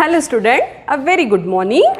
Hello student, a very good morning.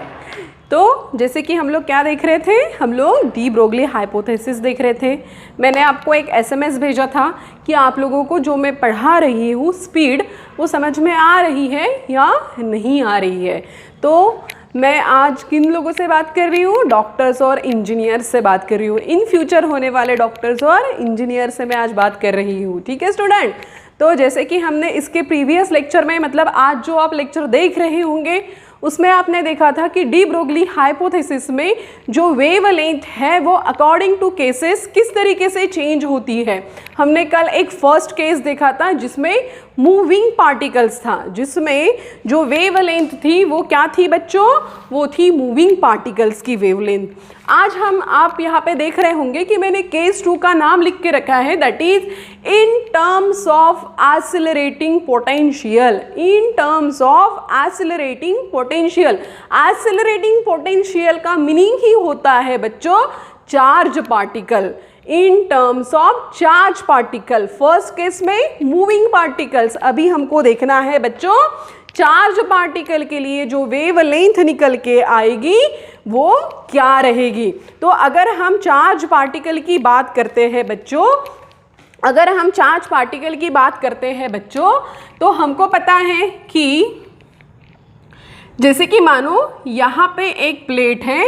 तो जैसे कि हम लोग क्या देख रहे थे, हम लोग डी ब्रोगली हाइपोथेसिस देख रहे थे। मैंने आपको एक एसएमएस भेजा था कि आप लोगों को जो मैं पढ़ा रही हूँ स्पीड वो समझ में आ रही है या नहीं आ रही है। तो मैं आज किन लोगों से बात कर रही हूँ, डॉक्टर्स और इंजीनियर्स से बात कर रही हूँ। इन फ्यूचर होने वाले डॉक्टर्स और इंजीनियर से मैं आज बात कर रही हूँ। ठीक है स्टूडेंट। तो जैसे कि हमने इसके प्रीवियस लेक्चर में, मतलब आज जो आप लेक्चर देख रहे होंगे उसमें आपने देखा था कि डी ब्रोगली हाइपोथेसिस में जो वेवलेंथ है वो अकॉर्डिंग टू केसेस किस तरीके से चेंज होती है। हमने कल एक फर्स्ट केस देखा था जिसमें मूविंग पार्टिकल्स था, जिसमें जो वेवलेंथ थी वो क्या थी बच्चों, वो थी मूविंग पार्टिकल्स की वेवलेंथ। आज आप यहाँ पे देख रहे होंगे कि मैंने केस 2 का नाम लिख के रखा है, that is in terms of accelerating potential. In terms of accelerating potential. Accelerating potential का मीनिंग ही होता है बच्चों charge particle. In terms of charge particle. First case में मूविंग पार्टिकल्स, अभी हमको देखना है बच्चों चार्ज पार्टिकल के लिए जो वेवलेंथ निकल के आएगी वो क्या रहेगी। तो अगर हम चार्ज पार्टिकल की बात करते हैं बच्चों, अगर हम चार्ज पार्टिकल की बात करते हैं बच्चों, तो हमको पता है कि जैसे कि मानो यहाँ पे एक प्लेट है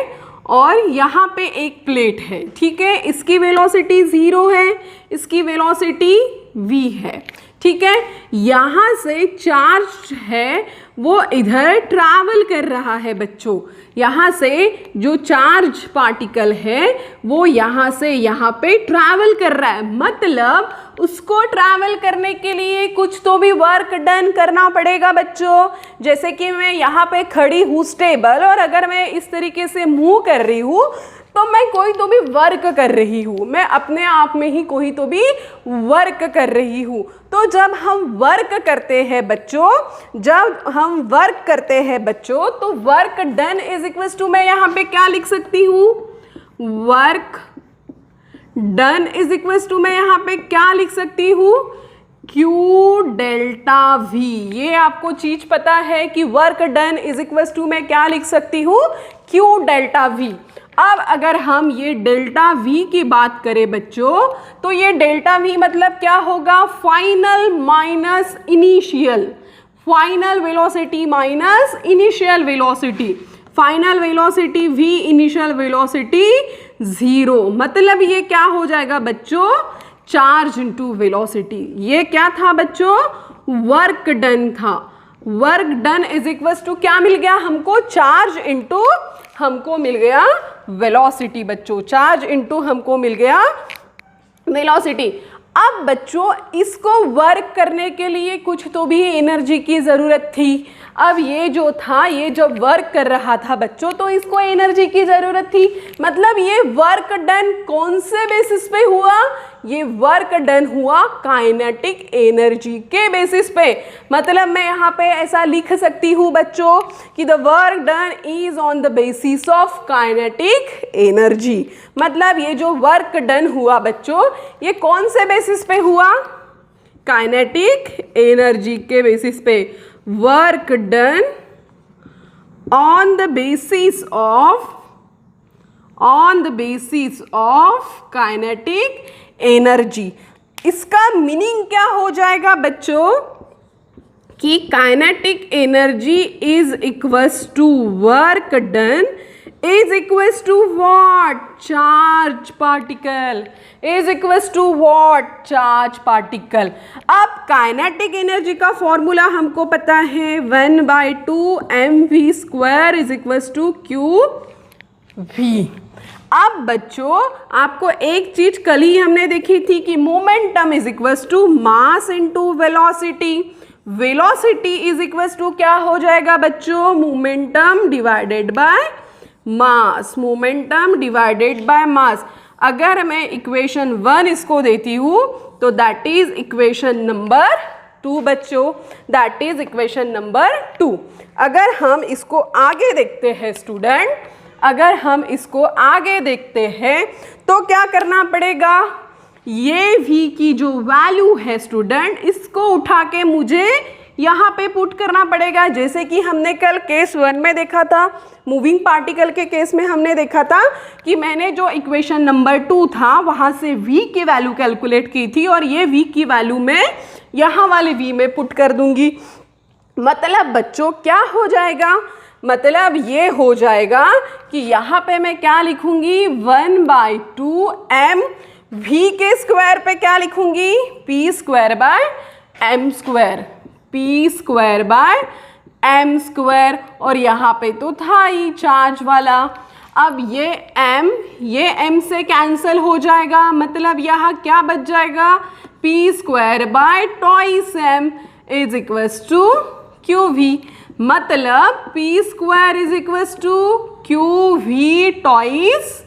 और यहाँ पे एक प्लेट है, ठीक है। इसकी वेलोसिटी 0 है, इसकी वेलोसिटी v है, ठीक है। यहाँ से चार्ज है वो इधर ट्रैवल कर रहा है बच्चों। यहाँ से जो चार्ज पार्टिकल है वो यहाँ से यहाँ पे ट्रैवल कर रहा है, मतलब उसको ट्रैवल करने के लिए कुछ तो भी वर्क डन करना पड़ेगा बच्चों। जैसे कि मैं यहाँ पे खड़ी हूँ स्टेबल, और अगर मैं इस तरीके से मूव कर रही हूँ तो मैं कोई तो भी वर्क कर रही हूँ, मैं अपने आप में ही कोई तो भी वर्क कर रही हूँ। तो जब हम वर्क करते हैं बच्चों, जब हम वर्क करते हैं बच्चों, तो work done is equal to, मैं यहाँ पे क्या लिख सकती हूँ, work done is equal to, मैं यहाँ पे क्या लिख सकती हूँ, Q डेल्टा V। ये आपको चीज पता है कि work done is equal to मैं क्या लिख सकती हूँ, Q डेल्टा V। अब अगर हम ये डेल्टा V की बात करें बच्चों, तो ये डेल्टा V मतलब क्या होगा, final minus initial, final velocity minus initial velocity. Final velocity V, initial velocity 0, मतलब ये क्या हो जाएगा बच्चों, चार्ज इनटू वेलोसिटी। ये क्या था बच्चों, वर्क डन था। Work done is equal to क्या मिल गया हमको, चार्ज इनटू हमको मिल गया वेलोसिटी बच्चों, चार्ज इनटू हमको मिल गया वेलोसिटी। अब बच्चों इसको वर्क करने के लिए कुछ तो भी एनर्जी की ज़रूरत थी। अब ये जो था, ये जब वर्क कर रहा था बच्चों, तो इसको एनर्जी की ज़रूरत थी। मतलब ये वर्क डन कौन से बेसिस पे हुआ, ये वर्क डन हुआ काइनेटिक एनर्जी के बेसिस पे। मतलब मैं यहाँ पे ऐसा लिख सकती हूँ बच्चों कि the work done is on the basis of kinetic energy. मतलब ये जो वर्क डन हुआ बच्चों, ये कौन से बेसिस पे हुआ, काइनेटिक एनर्जी के बेसिस पे। Work done on the basis of kinetic energy. इसका मीनिंग क्या हो जाएगा बच्चों कि kinetic energy is equals to work done is equals to what, charge particle, is equals to what, charge particle. अब kinetic energy का formula हमको पता है, 1/2 mv² is equals to QV। अब बच्चों आपको एक चीज कल ही हमने देखी थी कि momentum is equals to mass into velocity. Velocity is equals to क्या हो जाएगा बच्चों, momentum divided by mass, momentum divided by mass. अगर मैं इक्वेशन 1 इसको देती हूँ तो दैट इज इक्वेशन नंबर 2 बच्चों, दैट इज इक्वेशन नंबर 2। अगर हम इसको आगे देखते हैं स्टूडेंट, अगर हम इसको आगे देखते हैं तो क्या करना पड़ेगा, ये v की जो वैल्यू है स्टूडेंट, इसको उठा के मुझे यहाँ पे पुट करना पड़ेगा। जैसे कि हमने कल केस 1 में देखा था, मूविंग पार्टिकल के केस में हमने देखा था कि मैंने जो इक्वेशन नंबर 2 था वहाँ से v की वैल्यू कैलकुलेट की थी और ये v की वैल्यू मैं यहाँ वाले v में पुट कर दूंगी। मतलब बच्चों क्या हो जाएगा, मतलब ये हो जाएगा कि यहाँ पे मैं क्या लिखूंगी 1/2 m v के स्क्वायर पे क्या लिखूंगी p square bye m square, p square bye m square. और यहाँ पे तो था ही चार्ज वाला। अब ये m से कैंसिल हो जाएगा, मतलब यहाँ क्या बच जाएगा p square by twice m is equals to qv। मतलब p square is equals to qv twice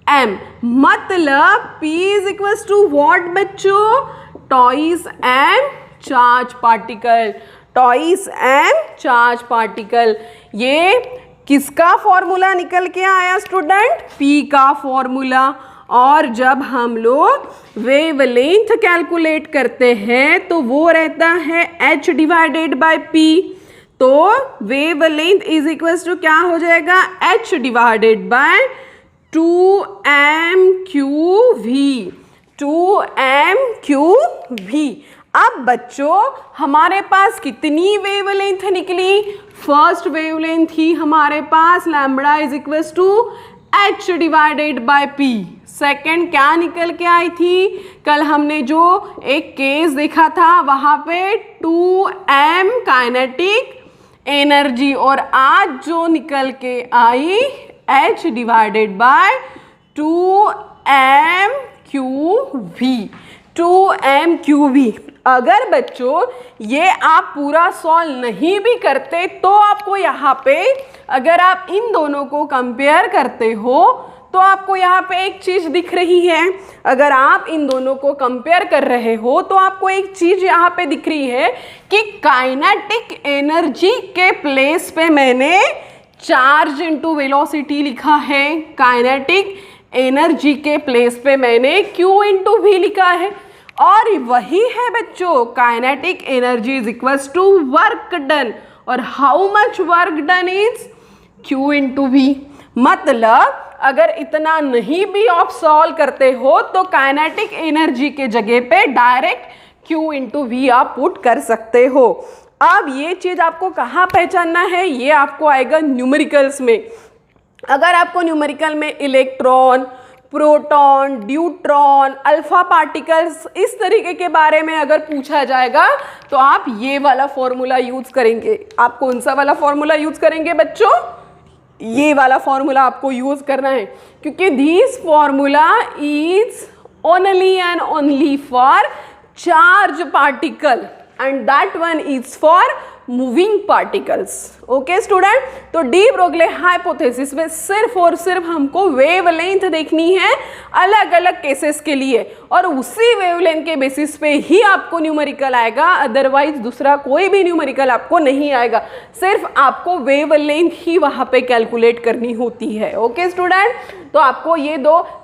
m। मतलब p is equals to what बच्चों, twice m charge particle, twice m charge particle. ये किसका फॉर्मूला निकल के आया student, p का formula. और जब हम लोग वेवलेंथ कैलकुलेट करते हैं तो वो रहता है h डिवाइडेड बाय p। तो वेवलेंथ इज इक्वल्स टू क्या हो जाएगा, h divided bye 2mqv, 2mqv। अब बच्चों हमारे पास कितनी वेवलेंथ निकली, फर्स्ट वेवलेंथ थी हमारे पास lambda is equals to h divided by p। Second क्या निकल के आई थी, कल हमने जो एक केस देखा था वहाँ पे 2m काइनेटिक एनर्जी, और आज जो निकल के आई h divided bye 2mqv, 2mqv। अगर बच्चों ये आप पूरा सॉल्व नहीं भी करते तो आपको यहाँ पे अगर आप इन दोनों को कंपेयर करते हो तो आपको यहाँ पे एक चीज़ दिख रही है। अगर आप इन दोनों को कंपेयर कर रहे हो तो आपको एक चीज़ यहाँ पे दिख रही है कि काइनेटिक एनर्जी के प्लेस पे मैंने चार्ज इनटू वेलोसिटी लिखा है, काइनेटिक एनर्जी के प्लेस पे मैंने q इनटू v लिखा है। और वही है बच्चों, kinetic energy is equals to work done, और how much work done is q into v। मतलब अगर इतना नहीं भी आप सॉल्व करते हो तो काइनेटिक एनर्जी के जगह पे डायरेक्ट q इनटू v आप पुट कर सकते हो। अब ये चीज़ आपको कहाँ पहचानना है, ये आपको आएगा न्यूमेरिकल्स में। अगर आपको न्यूमेरिकल में electron, proton, deuteron, alpha particles इस तरीके के बारे में अगर पूछा जाएगा तो आप ये वाला फॉर्मूला यूज करेंगे। आप कौन सा वाला फॉर्मूला यूज करेंगे बच्चों, ये वाला फॉर्मूला आपको यूज करना है, क्योंकि this formula is only and only for charge particle and that one is for moving particles. Okay student, तो डी ब्रोगले हाइपोथेसिस में सिर्फ और सिर्फ हमको वेवलेंथ देखनी है अलग अलग केसेस के लिए, और उसी वेवलेंथ के बेसिस पे ही आपको न्यूमेरिकल आएगा, अदरवाइज दूसरा कोई भी न्यूमेरिकल आपको नहीं आएगा। सिर्फ आपको वेवलेंथ ही वहाँ पे कैलकुलेट करनी होती है। ओके स्टूडेंट, तो आपको ये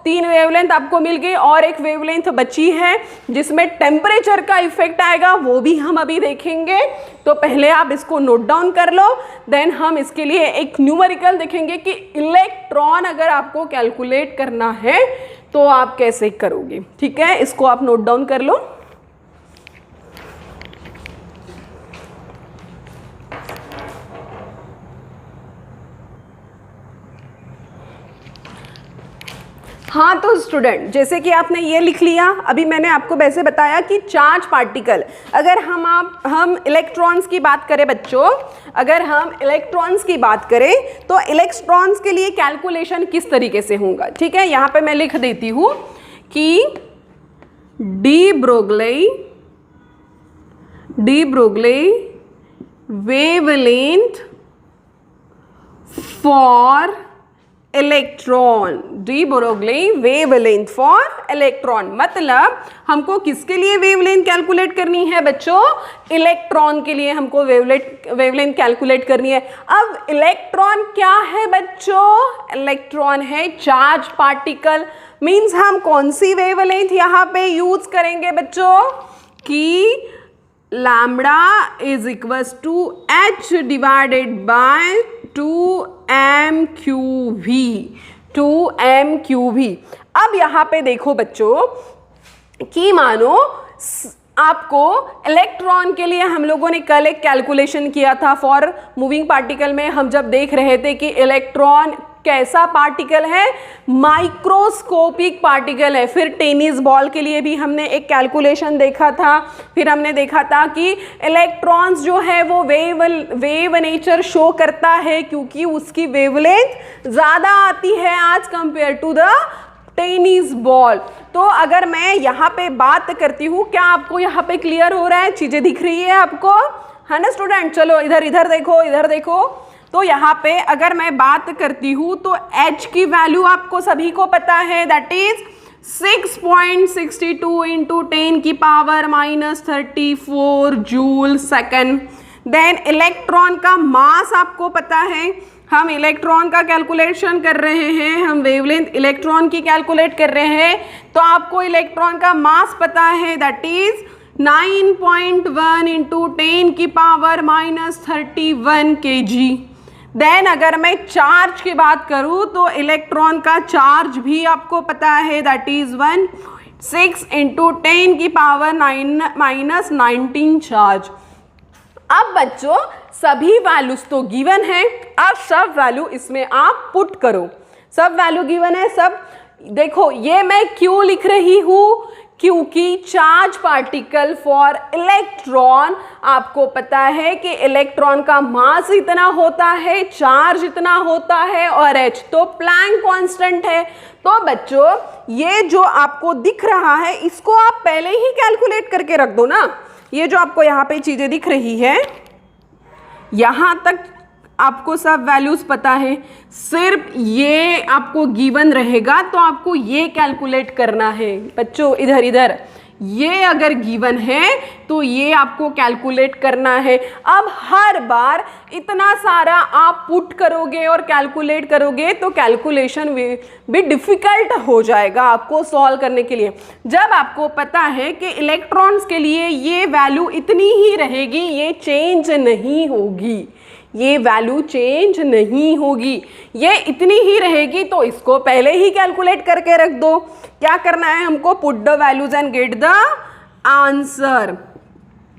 3 वेवलेंथ आपको मिल गई और एक वेवलेंथ बची है जिसमें टेम्परेचर का इफेक्ट आएगा, वो भी हम अभी देखेंगे। तो पहले आप इसको नोट डाउन कर लो, देन हम इसके लिए एक न्यूमेरिकल देखेंगे कि इलेक्ट्रॉन अगर आपको कैलकुलेट करना है तो आप कैसे करोगे। ठीक है, इसको आप नोट डाउन कर लो। हाँ तो स्टूडेंट, जैसे कि आपने ये लिख लिया, अभी मैंने आपको वैसे बताया कि चार्ज पार्टिकल, अगर हम इलेक्ट्रॉन्स की बात करें बच्चों, अगर हम इलेक्ट्रॉन्स की बात करें तो इलेक्ट्रॉन्स के लिए कैलकुलेशन किस तरीके से होगा। ठीक है, यहाँ पे मैं लिख देती हूँ कि de Broglie wavelength for electron, de Broglie wavelength for electron. मतलब हमको किसके लिए वेवलेंथ कैलकुलेट करनी है बच्चों, इलेक्ट्रॉन के लिए हमको वेवलेंथ कैलकुलेट करनी है। अब इलेक्ट्रॉन क्या है बच्चों, इलेक्ट्रॉन है चार्ज पार्टिकल। मीन्स हम कौन सी वेवलेंथ यहाँ पे यूज करेंगे बच्चों, कि lambda is equals to h divided by 2m⁴v। अब यहाँ पे देखो बच्चों कि मानो आपको इलेक्ट्रॉन के लिए हम लोगों ने कल एक कैलकुलेशन किया था फॉर मूविंग पार्टिकल में। हम जब देख रहे थे कि इलेक्ट्रॉन कैसा पार्टिकल है, माइक्रोस्कोपिक पार्टिकल है। फिर टेनिस बॉल के लिए भी हमने एक कैलकुलेशन देखा था। फिर हमने देखा था कि इलेक्ट्रॉन्स जो है वो वेव नेचर शो करता है क्योंकि उसकी वेवलेंथ ज़्यादा आती है आज compare to the tennis ball. तो अगर मैं यहाँ पे बात करती हूँ, क्या आपको यहाँ पे क्लियर हो रहा है, चीज़ें दिख रही है आपको, है ना स्टूडेंट? चलो इधर देखो, इधर देखो। तो यहाँ पे अगर मैं बात करती हूँ तो h की वैल्यू आपको सभी को पता है, that is 6.62 into 10⁻⁻34 joule second. Then electron का मास आपको पता है, हम इलेक्ट्रॉन का कैलकुलेशन कर रहे हैं, हम वेवलेंथ इलेक्ट्रॉन की कैलकुलेट कर रहे हैं। तो आपको इलेक्ट्रॉन का मास पता है, that is 9.1 into 10⁻⁻31 kg। Then अगर मैं चार्ज की बात करूं तो इलेक्ट्रॉन का चार्ज भी आपको पता है, दैट इज 1.6 इंटू 10⁻⁻19 चार्ज। अब बच्चों सभी वैल्यूज तो गिवन है, अब सब वैल्यू इसमें आप पुट करो। सब वैल्यू गिवन है, सब देखो। ये मैं क्यों लिख रही हूँ, क्योंकि चार्ज पार्टिकल फॉर इलेक्ट्रॉन, आपको पता है कि इलेक्ट्रॉन का मास इतना होता है, चार्ज इतना होता है और h तो प्लैंक कांस्टेंट है। तो बच्चों ये जो आपको दिख रहा है इसको आप पहले ही कैलकुलेट करके रख दो ना। ये जो आपको यहाँ पे चीज़ें दिख रही है, यहाँ तक आपको सब वैल्यूज पता है, सिर्फ ये आपको गिवन रहेगा तो आपको ये कैलकुलेट करना है। बच्चों इधर ये अगर गिवन है तो ये आपको कैलकुलेट करना है। अब हर बार इतना सारा आप पुट करोगे और कैलकुलेट करोगे तो कैलकुलेशन भी डिफ़िकल्ट हो जाएगा आपको सॉल्व करने के लिए। जब आपको पता है कि इलेक्ट्रॉन्स के लिए ये वैल्यू इतनी ही रहेगी, ये चेंज नहीं होगी, ये वैल्यू चेंज नहीं होगी, ये इतनी ही रहेगी, तो इसको पहले ही कैलकुलेट करके रख दो। क्या करना है हमको, put the values and get the answer.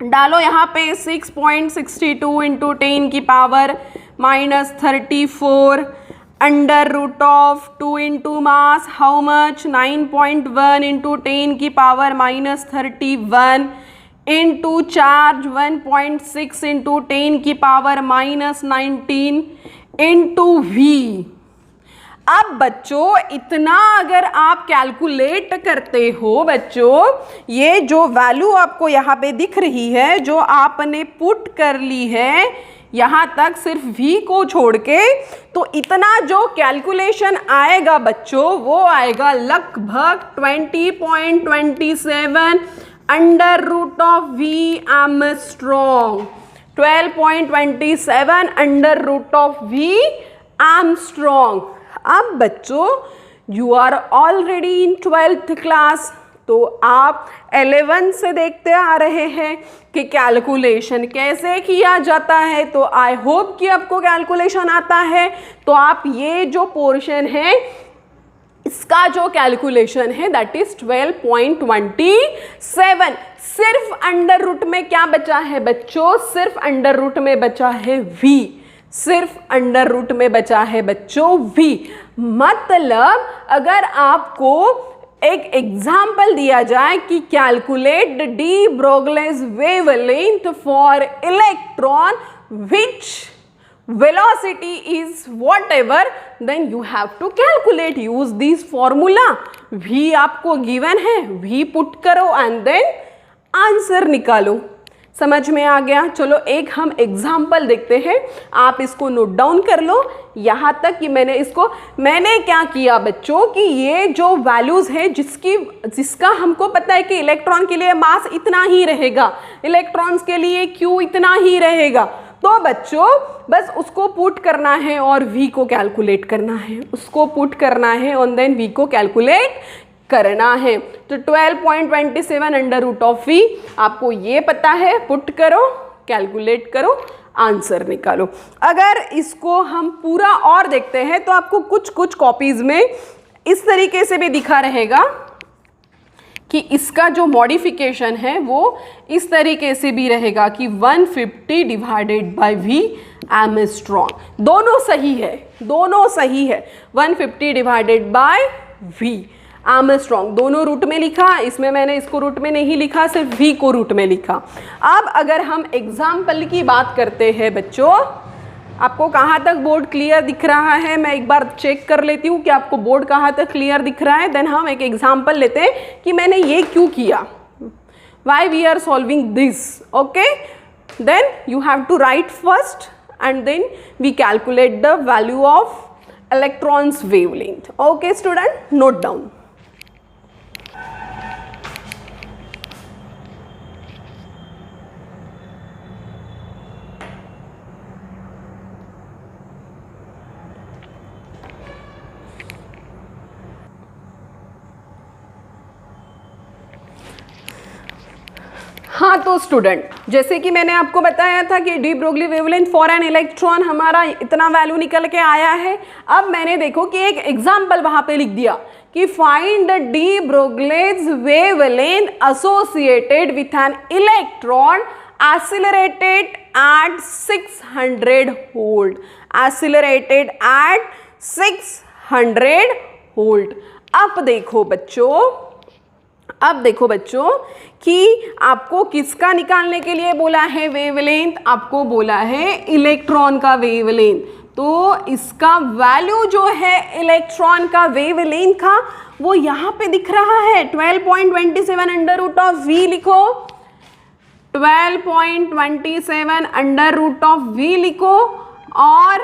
डालो यहाँ पे 6.62 into 10⁻⁻34 under root of 2 into mass how much 9.1 into 10⁻⁻31 into charge 1.6 into 10⁻⁻19 into v। अब बच्चों इतना अगर आप कैलकुलेट करते हो, बच्चों ये जो वैल्यू आपको यहाँ पे दिख रही है, जो आपने पुट कर ली है यहाँ तक सिर्फ v को छोड़ के, तो इतना जो कैलकुलेशन आएगा बच्चों वो आएगा लगभग 20.27 under root of v armstrong. 12.27 under root of v armstrong. अब बच्चों you are already in 12th class, तो आप 11 से देखते आ रहे हैं कि कैलकुलेशन कैसे किया जाता है। तो आई होप कि आपको कैलकुलेशन आता है। तो आप ये जो पोर्शन है इसका जो कैलकुलेशन है दैट इज 12.27। सिर्फ अंडर रूट में क्या बचा है बच्चों, सिर्फ अंडर रूट में बचा है v, सिर्फ अंडर रूट में बचा है बच्चों v। मतलब अगर आपको एक एग्जाम्पल दिया जाए कि calculate D Broglie's wavelength for electron which velocity is whatever, then you have to calculate, use this formula। v आपको given है, v पुट करो एंड देन आंसर निकालो। समझ में आ गया? चलो एक हम एग्जाम्पल देखते हैं, आप इसको नोट डाउन कर लो यहाँ तक कि मैंने क्या किया बच्चों कि ये जो वैल्यूज़ है जिसका हमको पता है कि इलेक्ट्रॉन के लिए मास इतना ही रहेगा, इलेक्ट्रॉन्स के लिए q इतना ही रहेगा, तो बच्चों बस उसको पुट करना है और v को कैलकुलेट करना है, उसको पुट करना है और देन v को कैलकुलेट करना है। तो 12.27 अंडर रूट ऑफ v आपको ये पता है, पुट करो, कैलकुलेट करो, आंसर निकालो। अगर इसको हम पूरा और देखते हैं तो आपको कुछ कुछ कॉपीज में इस तरीके से भी दिखा रहेगा कि इसका जो मॉडिफिकेशन है वो इस तरीके से भी रहेगा कि 150 डिवाइडेड बाय v एमस्ट्रॉन। दोनों सही है, दोनों सही है। 150 डिवाइडेड बाय v एमस्ट्रॉन दोनों रूट में लिखा, इसमें मैंने इसको रूट में नहीं लिखा, सिर्फ v को रूट में लिखा। अब अगर हम एग्जाम्पल की बात करते हैं बच्चों, आपको कहाँ तक बोर्ड क्लियर दिख रहा है, मैं एक बार चेक कर लेती हूँ कि आपको बोर्ड कहाँ तक क्लियर दिख रहा है। देन हम एक एग्जाम्पल लेते हैं कि मैंने ये क्यों किया, why we are solving this. Okay, then you have to write first and then we calculate the value of electron's wavelength. Okay student, note down. हाँ तो स्टूडेंट, जैसे कि मैंने आपको बताया था कि de Broglie wavelength for an electron हमारा इतना वैल्यू निकल के आया है। अब मैंने देखो कि एक एग्जाम्पल वहां पे लिख दिया कि find the de Broglie's wavelength associated with an electron accelerated at 600 volt, accelerated at 600 volt. अब देखो बच्चों कि आपको किसका निकालने के लिए बोला है वेवलेंथ, आपको बोला है इलेक्ट्रॉन का वेवलेंथ। तो इसका वैल्यू जो है इलेक्ट्रॉन का वेवलेंथ का वो यहाँ पे दिख रहा है, 12.27 अंडर रूट ऑफ v लिखो, 12.27 अंडर रूट ऑफ v लिखो और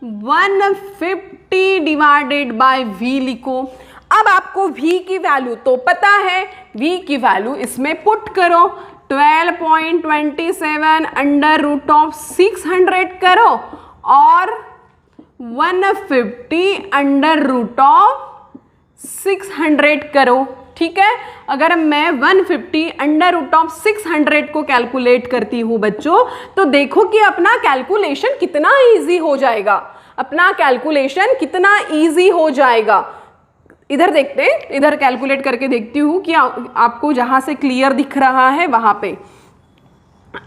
150 डिवाइडेड बाय v लिखो। अब आपको v की वैल्यू तो पता है, v की वैल्यू इसमें पुट करो, 12.27 अंडर रूट ऑफ 600 करो और 150 अंडर रूट ऑफ 600 करो। ठीक है, अगर मैं 150 अंडर रूट ऑफ 600 को कैलकुलेट करती हूँ बच्चों, तो देखो कि अपना कैलकुलेशन कितना इजी हो जाएगा, अपना कैलकुलेशन कितना इजी हो जाएगा। इधर देखते हैं, इधर कैलकुलेट करके देखती हूँ कि आपको जहाँ से क्लियर दिख रहा है वहाँ पे।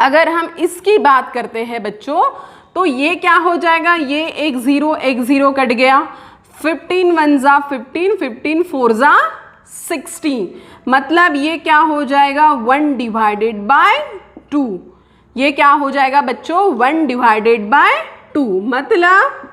अगर हम इसकी बात करते हैं बच्चों, तो ये क्या हो जाएगा, ये एक ज़ीरो कट गया, 15 1 जा 15, 15 4 जा 16, मतलब ये क्या हो जाएगा 1 डिवाइडेड बाय 2। ये क्या हो जाएगा बच्चों 1 डिवाइडेड बाय 2, मतलब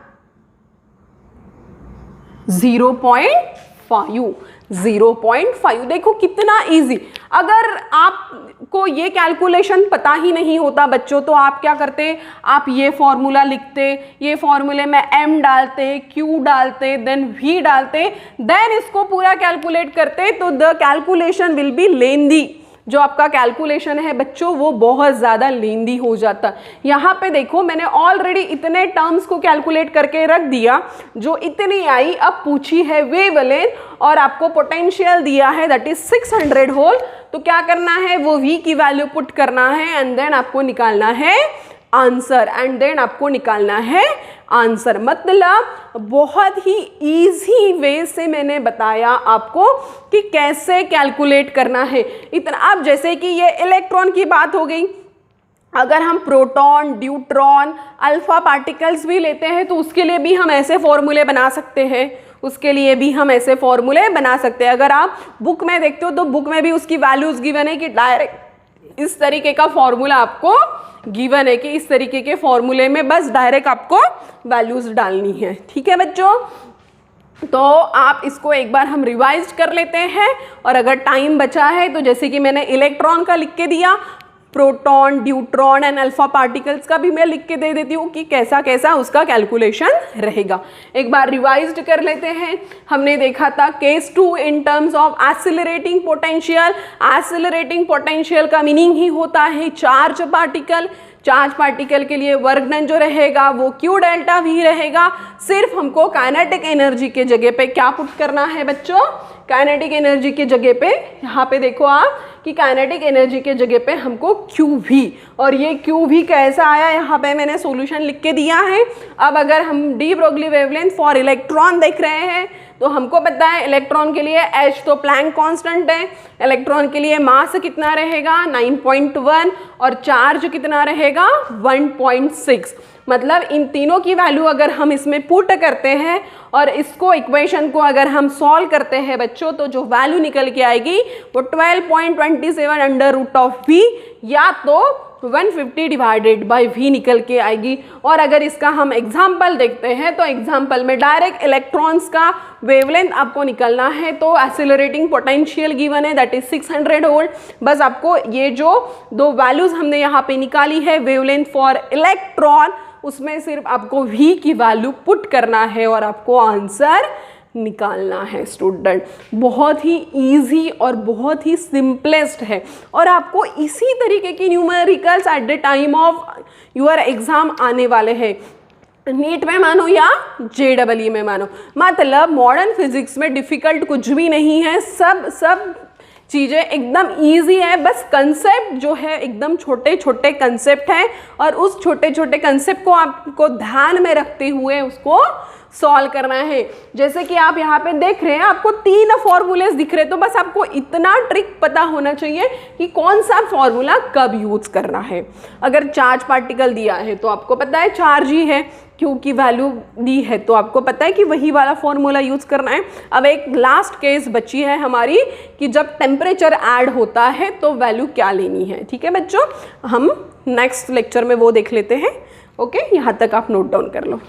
0.5। देखो कितना इजी। अगर आपको ये कैलकुलेशन पता ही नहीं होता बच्चों, तो आप क्या करते, आप ये फॉर्मूला लिखते, ये फॉर्मूले में m डालते, q डालते, देन v डालते, देन इसको पूरा कैलकुलेट करते, तो द कैलकुलेशन विल बी लेंदी। जो आपका कैलकुलेशन है बच्चों वो बहुत ज़्यादा लेंदी हो जाता। यहाँ पे देखो मैंने ऑलरेडी इतने टर्म्स को कैलकुलेट करके रख दिया, जो इतनी आई। अब पूछी है वेवलेंथ और आपको पोटेंशियल दिया है दैट इज 600 वोल्ट, तो क्या करना है, वो v की वैल्यू पुट करना है एंड देन आपको निकालना है आंसर, आंसर। मतलब बहुत ही इजी वे से मैंने बताया आपको कि कैसे कैलकुलेट करना है इतना। अब जैसे कि ये इलेक्ट्रॉन की बात हो गई, अगर हम प्रोटॉन, ड्यूट्रॉन, अल्फा पार्टिकल्स भी लेते हैं तो उसके लिए भी हम ऐसे फॉर्मूले बना सकते हैं, अगर आप बुक में देखते हो तो बुक में भी उसकी वैल्यूज गिवन है कि डायरेक्ट इस तरीके का फॉर्मूला आपको गिवन है कि इस तरीके के फॉर्मूले में बस डायरेक्ट आपको वैल्यूज डालनी है। ठीक है बच्चों, तो आप इसको एक बार हम रिवाइज कर लेते हैं, और अगर टाइम बचा है तो जैसे कि मैंने इलेक्ट्रॉन का लिख के दिया, proton, deuteron and alpha particles का भी मैं लिख के दे देती हूँ कि कैसा कैसा उसका कैलकुलेशन रहेगा। एक बार रिवाइज्ड कर लेते हैं। हमने देखा था case 2 in terms of accelerating potential. Accelerating potential का मीनिंग ही होता है चार्ज पार्टिकल। चार्ज पार्टिकल के लिए वर्क डन जो रहेगा वो Q डेल्टा V रहेगा। सिर्फ हमको काइनेटिक एनर्जी के जगह पे क्या पुट करना है बच्चों, काइनेटिक एनर्जी के जगह पे यहाँ पे देखो आप कि काइनेटिक एनर्जी के जगह पे हमको QV, और ये QV कैसा आया यहाँ पे मैंने सॉल्यूशन लिख के दिया है। अब अगर हम de Broglie wavelength for electron देख रहे हैं तो हमको पता है इलेक्ट्रॉन के लिए H तो प्लैंक कांस्टेंट है, इलेक्ट्रॉन के लिए मास कितना रहेगा 9.1 और चार्ज कितना रहेगा 1.6। मतलब इन तीनों की वैल्यू अगर हम इसमें पुट करते हैं और इसको इक्वेशन को अगर हम सॉल्व करते हैं बच्चों तो जो वैल्यू निकल के आएगी वो 12.27 अंडर रूट ऑफ V या तो 150 डिवाइडेड बाय V निकल के आएगी। और अगर इसका हम एग्जाम्पल देखते हैं तो एग्जाम्पल में डायरेक्ट इलेक्ट्रॉन्स का वेवलेंथ आपको निकलना है तो एक्सेलरेटिंग पोटेंशियल गिवन है दैट इज 600 वोल्ट। बस आपको ये जो दो वैल्यूज हमने यहाँ पे निकाली है वेवलेंथ फॉर इलेक्ट्रॉन उसमें सिर्फ आपको V की वैल्यू पुट करना है और आपको आंसर निकालना है स्टूडेंट। बहुत ही इजी और बहुत ही सिंपलेस्ट है और आपको इसी तरीके की numericals at the time of your exam आने वाले हैं, नीट में मानो या JEE में मानो। मतलब मॉडर्न फिजिक्स में डिफ़िकल्ट कुछ भी नहीं है, सब चीज़ें एकदम इजी है। बस कंसेप्ट जो है एकदम छोटे छोटे कंसेप्ट हैं और उस छोटे छोटे कंसेप्ट को आपको ध्यान में रखते हुए उसको सॉल्व करना है। जैसे कि आप यहाँ पे देख रहे हैं आपको 3 फॉर्मूलेस दिख रहे हैं तो बस आपको इतना ट्रिक पता होना चाहिए कि कौन सा फॉर्मूला कब यूज करना है। अगर चार्ज पार्टिकल दिया है तो आपको पता है चार्ज ही है, Q की वैल्यू दी है तो आपको पता है कि वही वाला फॉर्मूला यूज करना है। अब एक लास्ट केस बची है हमारी कि जब टेम्परेचर ऐड होता है तो वैल्यू क्या लेनी है। ठीक है बच्चों, हम नेक्स्ट लेक्चर में वो देख लेते हैं। ओके, यहाँ तक आप नोट डाउन कर लो।